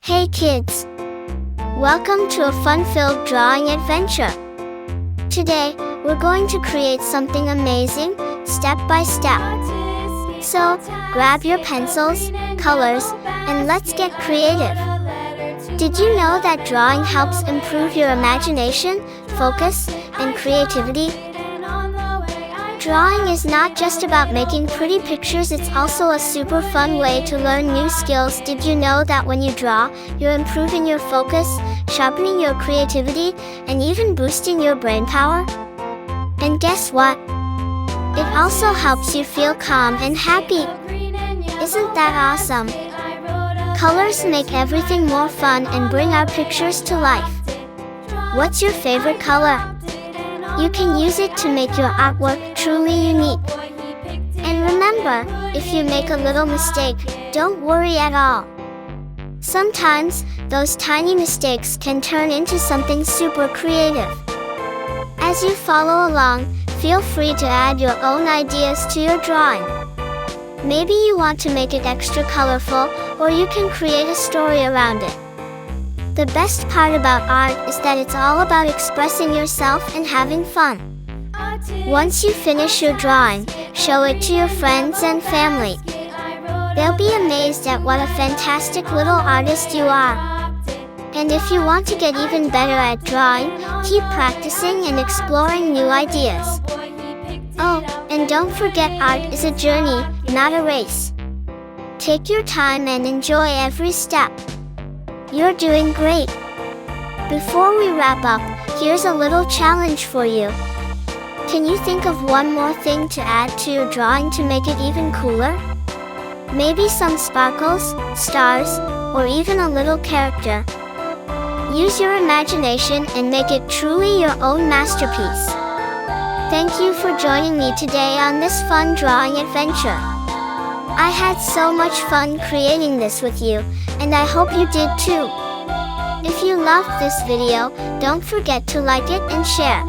Hey kids! Welcome to a fun-filled drawing adventure. Today, we're going to create something amazing, step by step. So, grab your pencils, colors, and let's get creative. Did you know that drawing helps improve your imagination, focus, and creativity? Drawing is not just about making pretty pictures, it's also a super fun way to learn new skills. Did you know that when you draw, you're improving your focus, sharpening your creativity, and even boosting your brain power? And guess what? It also helps you feel calm and happy. Isn't that awesome? Colors make everything more fun and bring our pictures to life. What's your favorite color? You can use it to make your artwork truly unique. And remember, if you make a little mistake, don't worry at all. Sometimes, those tiny mistakes can turn into something super creative. As you follow along, feel free to add your own ideas to your drawing. Maybe you want to make it extra colorful, or you can create a story around it. The best part about art is that it's all about expressing yourself and having fun. Once you finish your drawing, show it to your friends and family. They'll be amazed at what a fantastic little artist you are. And if you want to get even better at drawing, keep practicing and exploring new ideas. Oh, and don't forget, art is a journey, not a race. Take your time and enjoy every step. You're doing great! Before we wrap up, here's a little challenge for you. Can you think of one more thing to add to your drawing to make it even cooler? Maybe some sparkles, stars, or even a little character. Use your imagination and make it truly your own masterpiece. Thank you for joining me today on this fun drawing adventure. I had so much fun creating this with you, and I hope you did too. If you loved this video, don't forget to like it and share.